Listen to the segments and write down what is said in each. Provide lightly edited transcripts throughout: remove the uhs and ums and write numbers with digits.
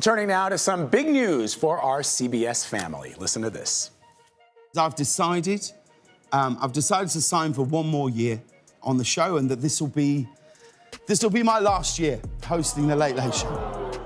Turning now to some big news for our CBS family. Listen to this. I've decided to sign for one more year on the show, and that this will be my last year hosting the Late Late Show.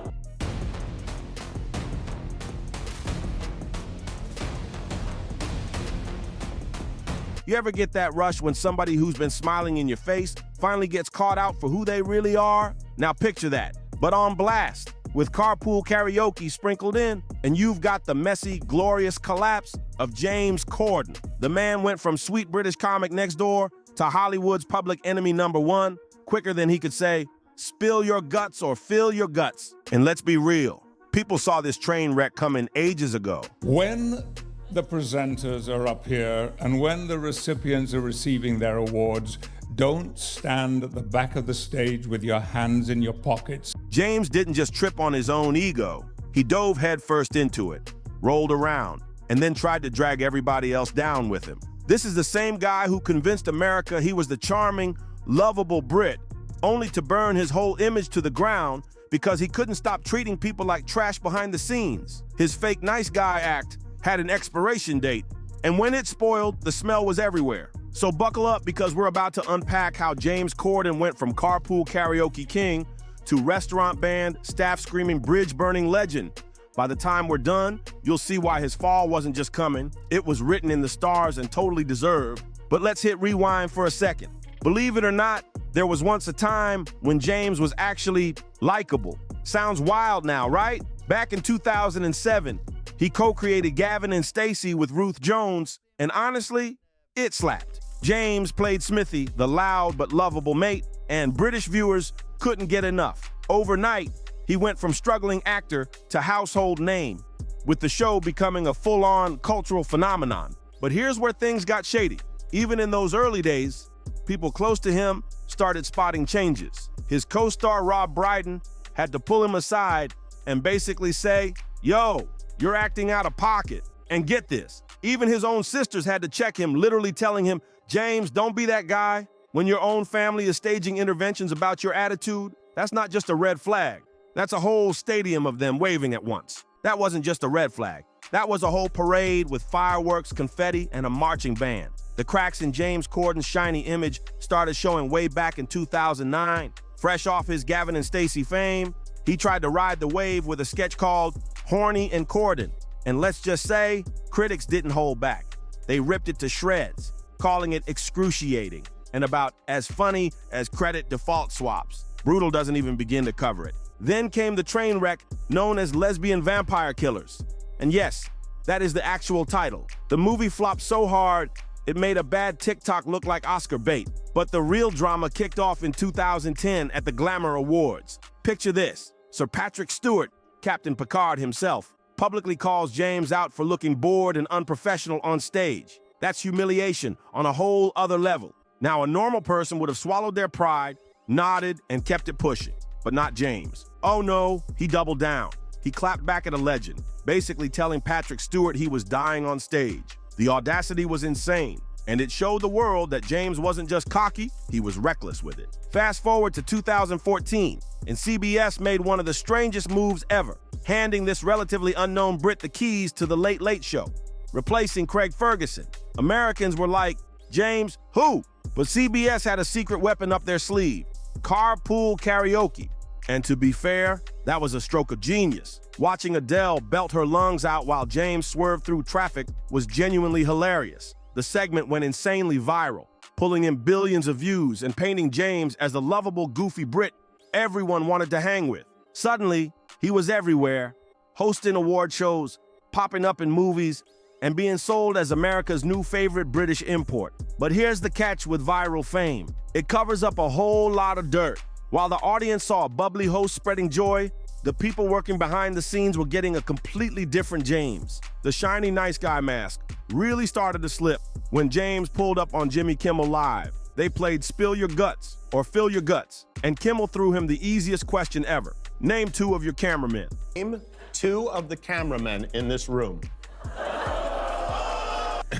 You ever get that rush when somebody who's been smiling in your face finally gets caught out for who they really are? Now picture that, but on blast, with Carpool karaoke sprinkled in, and you've got the messy, glorious collapse of James Corden. The man went from sweet British comic next door to Hollywood's public enemy #1 quicker than he could say, spill your guts or fill your guts. And let's be real, people saw this train wreck coming ages ago. When the presenters are up here and when the recipients are receiving their awards, don't stand at the back of the stage with your hands in your pockets. James didn't just trip on his own ego. He dove headfirst into it, rolled around, and then tried to drag everybody else down with him. This is the same guy who convinced America he was the charming, lovable Brit, only to burn his whole image to the ground because he couldn't stop treating people like trash behind the scenes. His fake nice guy act had an expiration date, and when it spoiled, the smell was everywhere. So buckle up, because we're about to unpack how James Corden went from Carpool karaoke king to restaurant band, staff screaming, bridge burning legend. By the time we're done, you'll see why his fall wasn't just coming, it was written in the stars and totally deserved. But let's hit rewind for a second. Believe it or not, there was once a time when James was actually likable. Sounds wild now, right? Back in 2007, he co-created Gavin and Stacey with Ruth Jones, and honestly, it slapped. James played Smithy, the loud but lovable mate, and British viewers couldn't get enough. Overnight, he went from struggling actor to household name, with the show becoming a full-on cultural phenomenon. But here's where things got shady. Even in those early days, people close to him started spotting changes. His co-star Rob Brydon had to pull him aside and basically say, "Yo, you're acting out of pocket." And get this, even his own sisters had to check him, literally telling him, "James, don't be that guy." When your own family is staging interventions about your attitude, that's not just a red flag. That's a whole stadium of them waving at once. That wasn't just a red flag. That was a whole parade with fireworks, confetti, and a marching band. The cracks in James Corden's shiny image started showing way back in 2009. Fresh off his Gavin and Stacey fame, he tried to ride the wave with a sketch called Horny and Corden. And let's just say, critics didn't hold back. They ripped it to shreds, calling it excruciating and about as funny as credit default swaps. Brutal doesn't even begin to cover it. Then came the train wreck known as Lesbian Vampire Killers. And yes, that is the actual title. The movie flopped so hard, it made a bad TikTok look like Oscar bait. But the real drama kicked off in 2010 at the Glamour Awards. Picture this: Sir Patrick Stewart, Captain Picard himself, publicly calls James out for looking bored and unprofessional on stage. That's humiliation on a whole other level. Now, a normal person would have swallowed their pride, nodded, and kept it pushing, but not James. Oh no, he doubled down. He clapped back at a legend, basically telling Patrick Stewart he was dying on stage. The audacity was insane, and it showed the world that James wasn't just cocky, he was reckless with it. Fast forward to 2014, and CBS made one of the strangest moves ever, handing this relatively unknown Brit the keys to the Late Late Show, replacing Craig Ferguson. Americans were like, "James, who?" But CBS had a secret weapon up their sleeve: Carpool karaoke. And to be fair, that was a stroke of genius. Watching Adele belt her lungs out while James swerved through traffic was genuinely hilarious. The segment went insanely viral, pulling in billions of views and painting James as the lovable, goofy Brit everyone wanted to hang with. Suddenly, he was everywhere, hosting award shows, popping up in movies, and being sold as America's new favorite British import. But here's the catch with viral fame: it covers up a whole lot of dirt. While the audience saw a bubbly host spreading joy, the people working behind the scenes were getting a completely different James. The shiny nice guy mask really started to slip when James pulled up on Jimmy Kimmel Live. They played Spill Your Guts or Fill Your Guts, and Kimmel threw him the easiest question ever: name 2 of your cameramen. Name 2 of the cameramen in this room.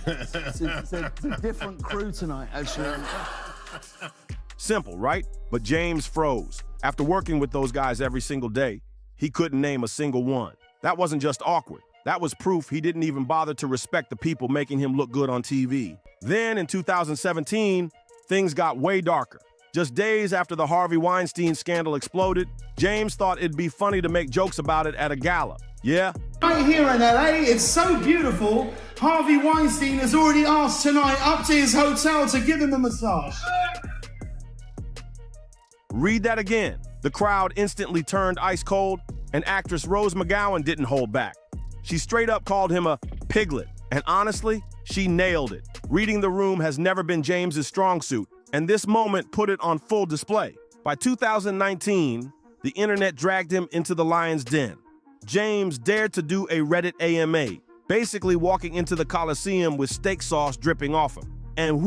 It's a different crew tonight, actually. Simple, right? But James froze. After working with those guys every single day, he couldn't name a single one. That wasn't just awkward. That was proof he didn't even bother to respect the people making him look good on TV. Then in 2017, things got way darker. Just days after the Harvey Weinstein scandal exploded, James thought it'd be funny to make jokes about it at a gala. Yeah? Right here in LA, it's so beautiful. Harvey Weinstein has already asked tonight up to his hotel to give him a massage. Read that again. The crowd instantly turned ice cold, and actress Rose McGowan didn't hold back. She straight up called him a piglet, and honestly, she nailed it. Reading the room has never been James's strong suit, and this moment put it on full display. By 2019, the internet dragged him into the lion's den. James dared to do a Reddit AMA, basically walking into the Coliseum with steak sauce dripping off him. And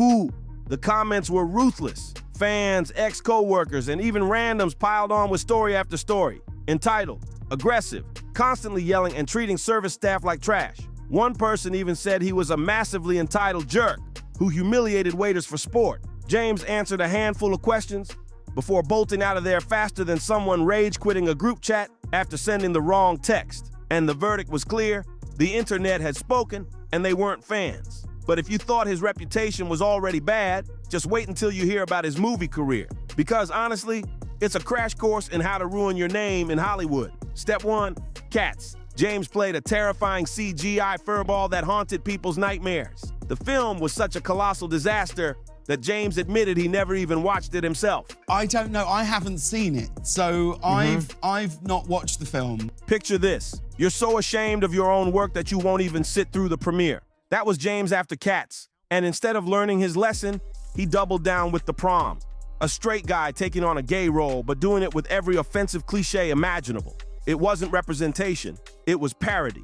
the comments were ruthless. Fans, ex-co-workers, and even randoms piled on with story after story. Entitled, aggressive, constantly yelling and treating service staff like trash. One person even said he was a massively entitled jerk who humiliated waiters for sport. James answered a handful of questions before bolting out of there faster than someone rage-quitting a group chat after sending the wrong text. And the verdict was clear. The internet had spoken, and they weren't fans. But if you thought his reputation was already bad, just wait until you hear about his movie career. Because honestly, it's a crash course in how to ruin your name in Hollywood. Step 1, Cats. James played a terrifying CGI furball that haunted people's nightmares. The film was such a colossal disaster that James admitted he never even watched it himself. I don't know, I haven't seen it, so I've not watched the film. Picture this. You're so ashamed of your own work that you won't even sit through the premiere. That was James after Cats, and instead of learning his lesson, he doubled down with The Prom. A straight guy taking on a gay role, but doing it with every offensive cliche imaginable. It wasn't representation, it was parody.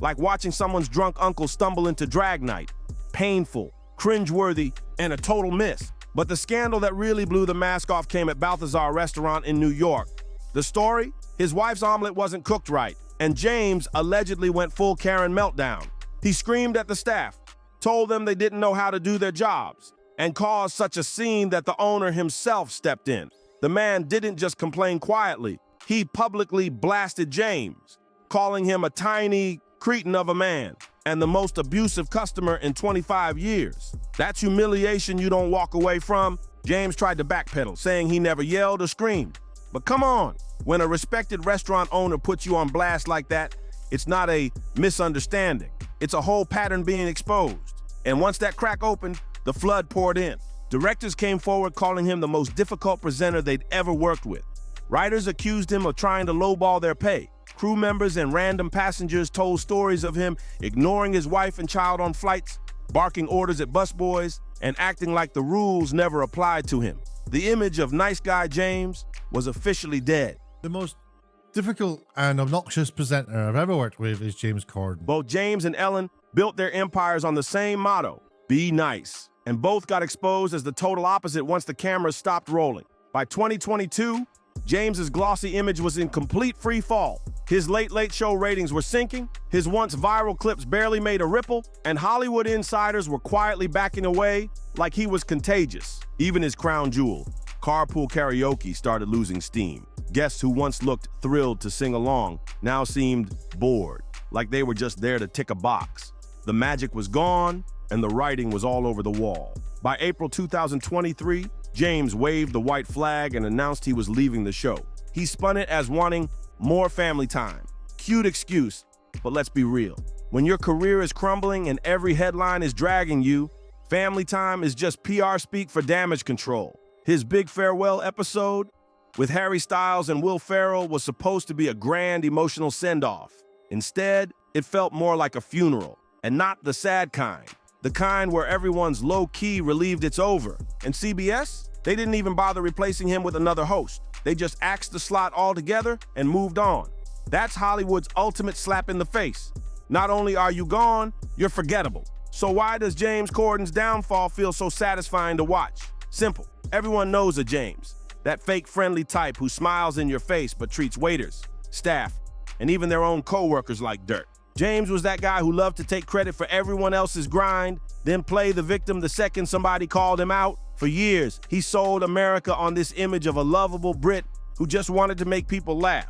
Like watching someone's drunk uncle stumble into drag night. Painful, cringeworthy, and a total miss. But the scandal that really blew the mask off came at Balthazar Restaurant in New York. The story? His wife's omelet wasn't cooked right, and James allegedly went full Karen meltdown. He screamed at the staff, told them they didn't know how to do their jobs, and caused such a scene that the owner himself stepped in. The man didn't just complain quietly, he publicly blasted James, calling him a tiny cretin of a man and the most abusive customer in 25 years. That's humiliation you don't walk away from. James tried to backpedal, saying he never yelled or screamed. But come on, when a respected restaurant owner puts you on blast like that, it's not a misunderstanding. It's a whole pattern being exposed. And once that crack opened, the flood poured in. Directors came forward calling him the most difficult presenter they'd ever worked with. Writers accused him of trying to lowball their pay. Crew members and random passengers told stories of him ignoring his wife and child on flights, barking orders at busboys, and acting like the rules never applied to him. The image of nice guy James was officially dead. The most difficult and obnoxious presenter I've ever worked with is James Corden. Both James and Ellen built their empires on the same motto, be nice, and both got exposed as the total opposite once the cameras stopped rolling. By 2022, James's glossy image was in complete free fall. His Late Late Show ratings were sinking, his once viral clips barely made a ripple, and Hollywood insiders were quietly backing away like he was contagious. Even his crown jewel, Carpool Karaoke, started losing steam. Guests who once looked thrilled to sing along now seemed bored, like they were just there to tick a box. The magic was gone, and the writing was all over the wall. By April 2023, James waved the white flag and announced he was leaving the show. He spun it as wanting more family time. Cute excuse, but let's be real. When your career is crumbling and every headline is dragging you, family time is just PR speak for damage control. His big farewell episode with Harry Styles and Will Ferrell was supposed to be a grand emotional send-off. Instead, it felt more like a funeral, and not the sad kind. The kind where everyone's low-key relieved it's over. And CBS? They didn't even bother replacing him with another host. They just axed the slot altogether and moved on. That's Hollywood's ultimate slap in the face. Not only are you gone, you're forgettable. So why does James Corden's downfall feel so satisfying to watch? Simple. Everyone knows a James. That fake friendly type who smiles in your face but treats waiters, staff, and even their own co-workers like dirt. James was that guy who loved to take credit for everyone else's grind, then play the victim the second somebody called him out. For years, he sold America on this image of a lovable Brit who just wanted to make people laugh.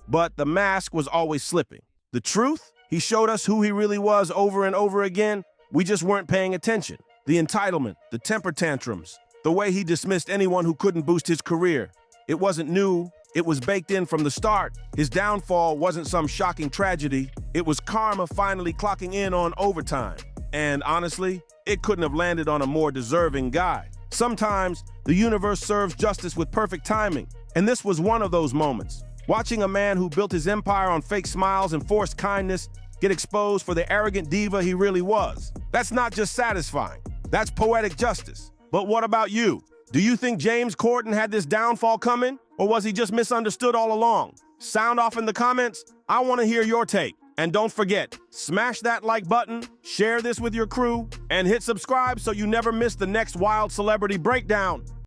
but the mask was always slipping. The truth? He showed us who he really was over and over again. We just weren't paying attention. The entitlement, the temper tantrums, the way he dismissed anyone who couldn't boost his career. It wasn't new. It was baked in from the start. His downfall wasn't some shocking tragedy. It was karma finally clocking in on overtime. And honestly, it couldn't have landed on a more deserving guy. Sometimes the universe serves justice with perfect timing, and this was one of those moments. Watching a man who built his empire on fake smiles and forced kindness get exposed for the arrogant diva he really was. That's not just satisfying. That's poetic justice. But what about you? Do you think James Corden had this downfall coming, or was he just misunderstood all along? Sound off in the comments. I want to hear your take. And don't forget, smash that like button, share this with your crew, and hit subscribe so you never miss the next wild celebrity breakdown.